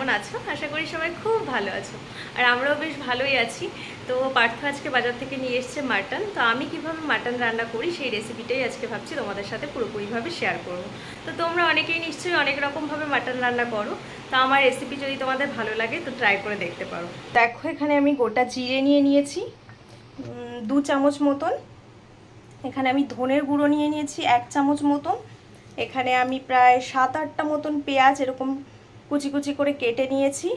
কেমন আছো? আশা করি সবাই খুব ভালো আছো, আর আমরাও বেশ ভালোই আছি। তো পার্থ আজকে বাজার থেকে নিয়ে এসেছে মাটন। তো আমি কিভাবে মাটন রান্না করি সেই রেসিপিটাই আজকে ভাবছি তোমাদের সাথে পুরোপুরিভাবে শেয়ার করবো। তো তোমরা অনেকেই নিশ্চয়ই অনেক রকমভাবে মাটন রান্না করো, তো আমার রেসিপি যদি তোমাদের ভালো লাগে তো ট্রাই করে দেখতে পারো। দেখো এখানে আমি গোটা জিরে নিয়ে নিয়েছি 2 চামচ মতন। এখানে আমি ধনের গুঁড়ো নিয়ে নিয়েছি 1 চামচ মতন। এখানে আমি প্রায় 7-8টা মতন পেঁয়াজ এরকম কুচি কুচি করে কেটে নিয়েছি।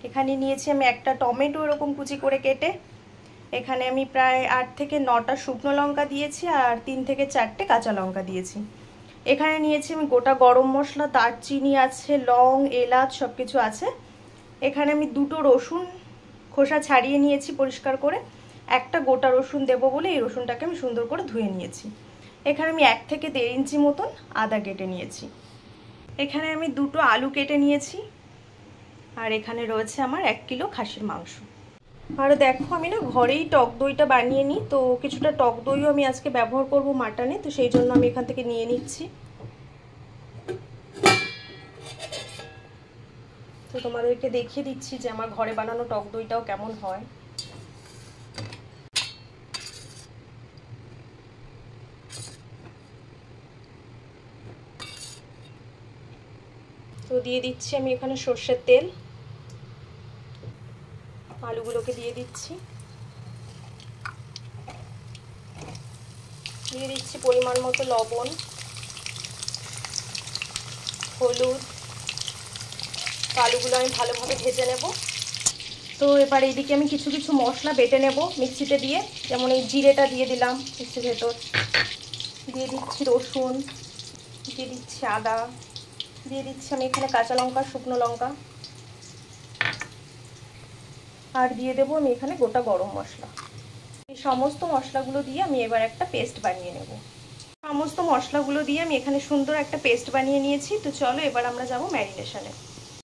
এখানে নিয়েছি আমি একটা টমেটো এরকম কুচি করে কেটে। এখানে আমি প্রায় 8 থেকে 9টা শুকনো লঙ্কা দিয়েছি আর 3 থেকে 4টে কাঁচা লঙ্কা দিয়েছি। এখানে নিয়েছি আমি গোটা গরম মশলা, দারচিনি আছে, লং, এলাচ সব কিছু আছে। এখানে আমি 2টো রসুন খোসা ছাড়িয়ে নিয়েছি পরিষ্কার করে। একটা গোটা রসুন দেবো বলে এই রসুনটাকে আমি সুন্দর করে ধুয়ে নিয়েছি। এখানে আমি 1 থেকে 1.5 ইঞ্চি মতন আদা কেটে নিয়েছি। এখানে আমি 2টো আলু কেটে নিয়েছি। আর এখানে রয়েছে আমার 1 কিলো খাসির মাংস। আর দেখো আমি না ঘরেই টক দইটা বানিয়ে নিই, তো কিছুটা টক দইও আমি আজকে ব্যবহার করব মাটনে, তো সেই জন্য আমি এখান থেকে নিয়ে নিচ্ছি। তো তোমাদেরকে দেখিয়ে দিচ্ছি যে আমার ঘরে বানানো টক দইটাও কেমন হয়। তো দিয়ে দিচ্ছি আমি এখানে সর্ষের তেল। আলুগুলোকে দিয়ে দিচ্ছি। দিয়ে দিচ্ছি পরিমাণ মতো লবণ, হলুদ। আলুগুলো আমি ভালোভাবে ভেজে নেব। তো এবার এইদিকে আমি কিছু কিছু মশলা বেটে নেব মিক্সিতে দিয়ে। যেমন এই জিরেটা দিয়ে দিলাম মিক্সির ভেতর, দিয়ে দিচ্ছি রসুন, দিয়ে দিচ্ছি আদা, দিয়ে দিচ্ছি আমি এখানে কাঁচা লঙ্কা, শুকনো লঙ্কা, আর দিয়ে দেবো আমি এখানে গোটা গরম মশলা। এই সমস্ত মশলাগুলো দিয়ে আমি এবার একটা পেস্ট বানিয়ে নেব। সমস্ত মশলাগুলো দিয়ে আমি এখানে সুন্দর একটা পেস্ট বানিয়ে নিয়েছি। তো চলো এবার আমরা যাব ম্যারিনেশনে।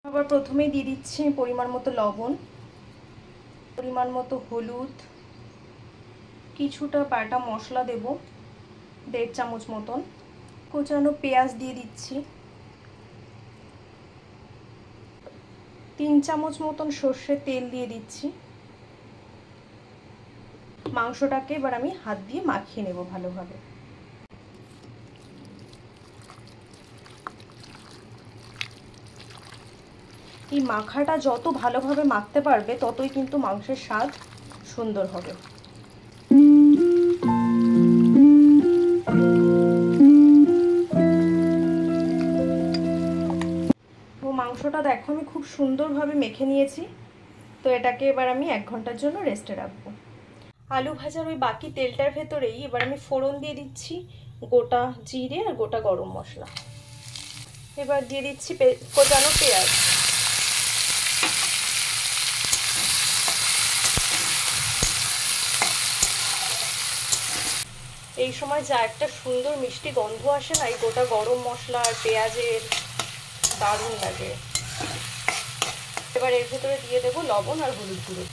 আবার প্রথমেই দিয়ে দিচ্ছি পরিমাণ মতো লবণ, পরিমাণ মতো হলুদ, কিছুটা বাটা মশলা দেব 1.5 চামচ মতন, কোচানো পেঁয়াজ দিয়ে দিচ্ছি, 3 চামচ মতন সর্ষের তেল দিয়ে দিচ্ছি। মাংসটাকে এবার আমি হাত দিয়ে মাখিয়ে নেব ভালোভাবে। এই মাখাটা যত ভালোভাবে মাখতে পারবে ততই কিন্তু মাংসের স্বাদ সুন্দর হবে। তো মাংসটা দেখো আমি খুব সুন্দরভাবে মেখে নিয়েছি। তো এটাকে এবার আমি 1 ঘন্টার জন্য রেস্টে রাখবো। আলু ভাজার ওই বাকি তেলটার ভেতরেই এবার আমি ফোড়ন দিয়ে দিচ্ছি গোটা জিরে আর গোটা গরম মশলা। এবার দিয়ে দিচ্ছি কোচানো পেঁয়াজ। এই সময় যা একটা সুন্দর মিষ্টি গন্ধ আসে না এই গোটা গরম মশলা আর পেঁয়াজের, দারুণ লাগে। এবার এর ভেতরে দিয়ে দেবো লবণ আর হলুদ গুঁড়ো।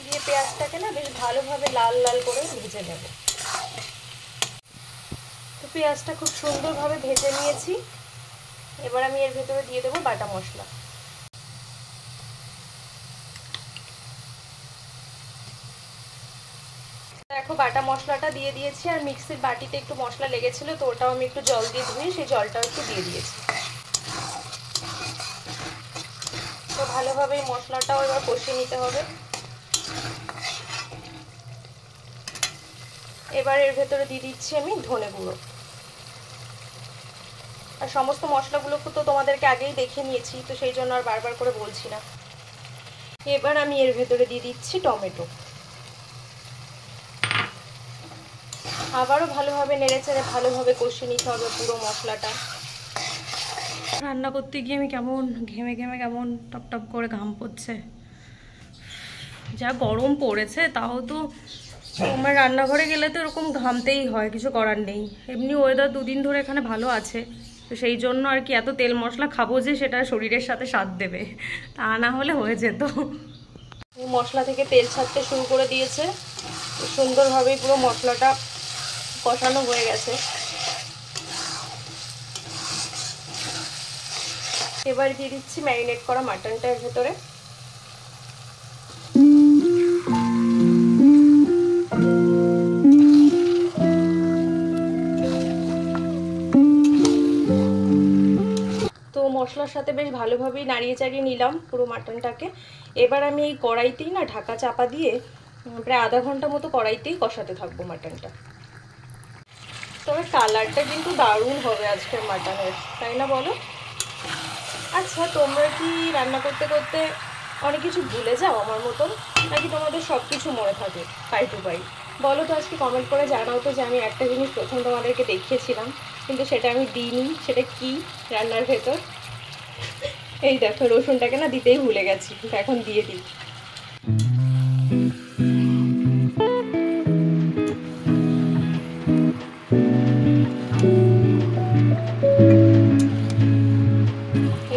দিয়ে পেঁয়াজটাকে না বেশ ভালোভাবে লাল লাল করে ভেজে নেব। তো পেঁয়াজটা খুব সুন্দরভাবে ভেজে নিয়েছি। এবার আমি এর ভেতরে দিয়ে দেবো বাটা মশলা। দেখো বাটা মশলাটা দিয়ে দিয়েছি, আর মিক্সির বাটিতে একটু মশলা লেগেছিল তো ওটাও আমি একটু জল দিয়ে ধুয়ে সেই জলটাও একটু দিয়ে দিয়েছি। তো ভালোভাবে এই মশলাটাও এবার কষিয়ে নিতে হবে। এবার এর ভেতরে দিয়ে দিচ্ছি আমি ধনে গুঁড়ো। আর সমস্ত মশলাগুলো তো তোমাদেরকে আগেই দেখে নিয়েছি, তো সেই জন্য আর বারবার করে বলছি না। এবার আমি এর ভেতরে দিয়ে দিচ্ছি টমেটো। আবারও ভালোভাবে নেড়েচেড়ে ভালোভাবে কষিয়ে নিতে হবে পুরো মশলাটা। রান্না করতে গিয়ে আমি কেমন ঘেমে ঘেমে কেমন টপ টপ করে ঘাম পড়ছে। যা গরম পড়েছে, তাও তো আমার রান্নাঘরে গেলে তো এরকম ঘামতেই হয়, কিছু করার নেই। এমনি ওয়েদার 2 দিন ধরে এখানে ভালো আছে, তো সেই জন্য আর কি এত তেল মশলা খাবো যে সেটা শরীরের সাথে স্বাদ দেবে, তা না হলে হয়ে যেত। মশলা থেকে তেল ছাড়তে শুরু করে দিয়েছে। সুন্দরভাবে পুরো মশলাটা কষানো হয়ে গেছে। এবার দিয়ে দিচ্ছি ম্যারিনেট করা মাটনটা এর ভেতরে। তো মশলার সাথে বেশ ভালোভাবেই নাড়িয়ে চাড়িয়ে নিলাম পুরো মাটনটাকে। এবার আমি এই কড়াইতেই না ঢাকা চাপা দিয়ে প্রায় আধা ঘন্টা মতো কড়াইতেই কষাতে থাকবো মাটনটা। তবে কালারটা কিন্তু দারুণ হবে আজকের মাটনের, তাই না বলো? আচ্ছা, তোমরা কি রান্না করতে করতে অনেক কিছু ভুলে যাও আমার মতন, নাকি তোমাদের সব কিছু মনে থাকে পাই টু পাই? বলো তো আজকে কমেন্ট করে জানাও তো যে আমি একটা জিনিস প্রথম তোমাদেরকে দেখিয়েছিলাম কিন্তু সেটা আমি দিইনি, সেটা কি রান্নার ভেতর। এই দেখো, রসুনটাকে না দিতেই ভুলে গেছি, এখন দিয়ে দিই।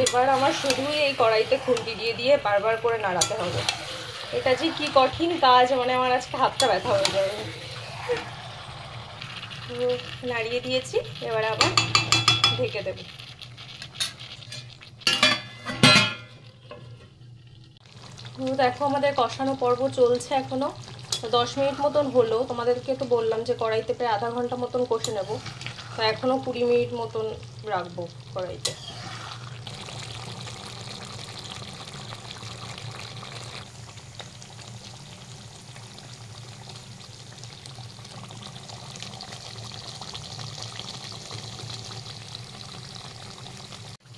এবার আমার শুধুই এই কড়াইতে খুন্তি দিয়ে দিয়ে বারবার করে নাড়াতে হবে। এটা যে কি কঠিন কাজ, মানে আমার আজকে হাতটা ব্যথা হয়ে যাবে। নাড়িয়ে দিয়েছি, এবার আবার ঢেকে দেব। দেখো আমাদের কষানো পর্ব চলছে এখনো 10 মিনিট মতন হলো। তোমাদেরকে তো বললাম যে কড়াইতে প্রায় আধা ঘন্টা মতন কষে নেব, তো এখনো 20 মিনিট মতন রাখবো কড়াইতে।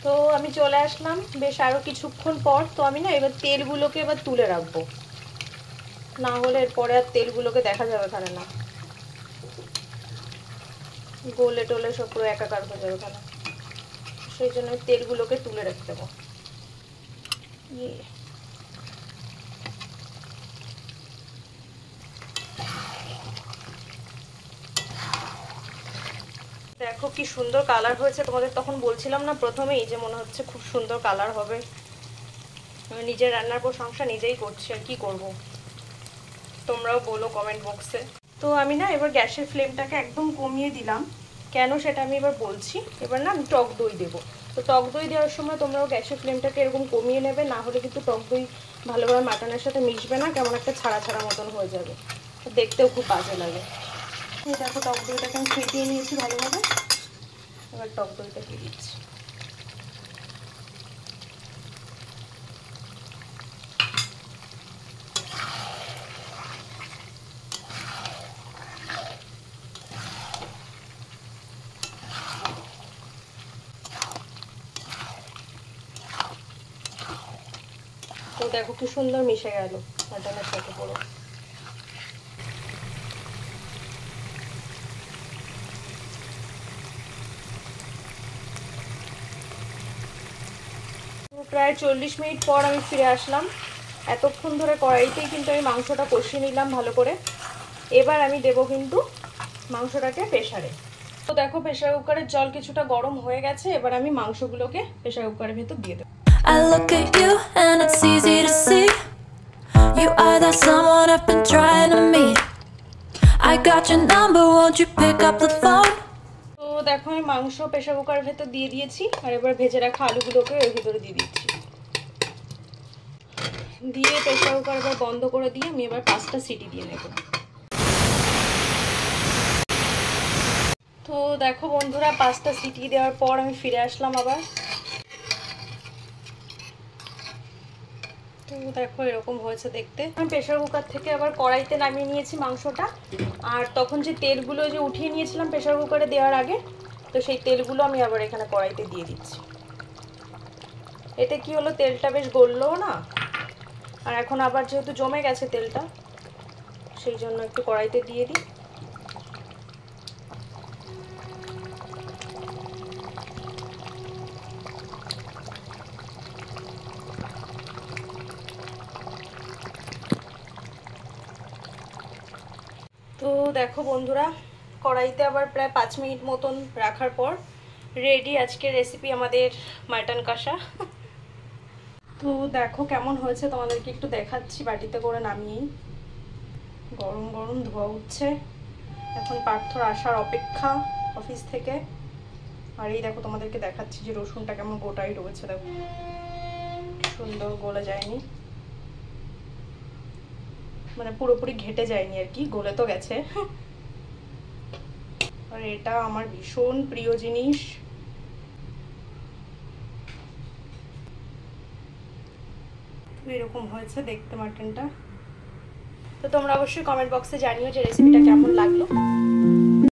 তো আমি চলে আসলাম বেশ আরও কিছুক্ষণ পর। তো আমি না এবার তেলগুলোকে এবার তুলে রাখবো, না হলে এরপরে আর তেলগুলোকে দেখা যাবে ওখানে, না গোলে টোলে সব পুরো একাকার হয়ে যাবে ওখানে। সেই জন্য তেলগুলোকে তুলে রেখে দেবো। দেখো কি সুন্দর কালার হয়েছে। তোমাদের তখন বলছিলাম না প্রথমেই যে মনে হচ্ছে খুব সুন্দর কালার হবে। আমি নিজের রান্নার প্রশংসা নিজেই করছি, আর কি করব, তোমরাও বলো কমেন্ট বক্সে। তো আমি না এবার গ্যাসের ফ্লেমটাকে একদম কমিয়ে দিলাম। কেন সেটা আমি এবার বলছি। এবার না আমি টক দই দেবো। তো টক দই দেওয়ার সময় তোমরাও গ্যাসের ফ্লেমটাকে এরকম কমিয়ে নেবে, না হলে কিন্তু টক দই ভালোভাবে মাটনের সাথে মিশবে না, কেমন একটা ছাড়া ছাড়া মতন হয়ে যাবে, দেখতেও খুব বাজে লাগে। এই দেখো টক দইটাকে আমি ফেটিয়ে নিয়েছি ভালোভাবে। এবার টক দইটা দিয়ে দিচ্ছি। তো দেখো কি সুন্দর মিশে গেল মাটনের সাথে পুরো। প্রায় 40 মিনিট পর আমি ফিরে আসলাম। এতক্ষণ ধরে কড়াইতেই কিন্তু আমি মাংসটা কষিয়ে নিলাম ভালো করে। এবার আমি দেব কিন্তু মাংসটাকে প্রেসারে। তো দেখো প্রেসার কুকারের জল কিছুটা গরম হয়ে গেছে। এবার আমি মাংসগুলোকে প্রেসার কুকারের ভেতর দিয়ে দেবো। I look at you and it's easy to see you are that someone I've been trying to meet. I got your number, won't you pick up the phone? তো দেখো আমি মাংস প্রেসার কুকারের ভেতর দিয়ে দিয়েছি। আর এবার ভেজে রাখা আলুগুলোকে এর ভিতরে দিয়ে দিচ্ছি। দিয়ে প্রেসার কুকার এবার বন্ধ করে দিয়ে আমি এবার 5টা সিটি দিয়ে নেব। তো দেখো বন্ধুরা 5টা সিটি দেওয়ার পর আমি ফিরে আসলাম আবার। তো দেখো এরকম হয়েছে দেখতে। আমি প্রেসার কুকার থেকে আবার কড়াইতে নামিয়ে নিয়েছি মাংসটা। আর তখন যে তেলগুলো যে উঠিয়ে নিয়েছিলাম প্রেসার কুকারে দেওয়ার আগে, তো সেই তেলগুলো আমি আবার এখানে কড়াইতে দিয়ে দিচ্ছি। এতে কি হলো, তেলটা বেশ গললো না। আর এখন আবার যেহেতু জমে গেছে তেলটা, সেই জন্য একটু কড়াইতে দিয়ে দিই। তো দেখো বন্ধুরা কড়াইতে আবার প্রায় 5 মিনিট মতন রাখার পর রেডি আজকের রেসিপি আমাদের মাটন কষা। তো দেখো কেমন হয়েছে তোমাদেরকে একটু দেখাচ্ছি বাটিতে করে নামিয়ে। গরম গরম ধোয়া উঠছে। এখন পার্থর আসার অপেক্ষা অফিস থেকে। আর এই দেখো তোমাদেরকে দেখাচ্ছি যে রসুনটা কেমন গোটাই রয়েছে, দেখো সুন্দর গলে যায়নি, মানে পুরোপুরি ঘেটে যায়নি আর কি, গলে তো গেছে। আর এটা আমার ভীষণ প্রিয় জিনিস। এরকম হয়েছে দেখতে মাটনটা। তো তোমরা অবশ্যই কমেন্ট বক্সে জানিও যে রেসিপিটা কেমন লাগলো।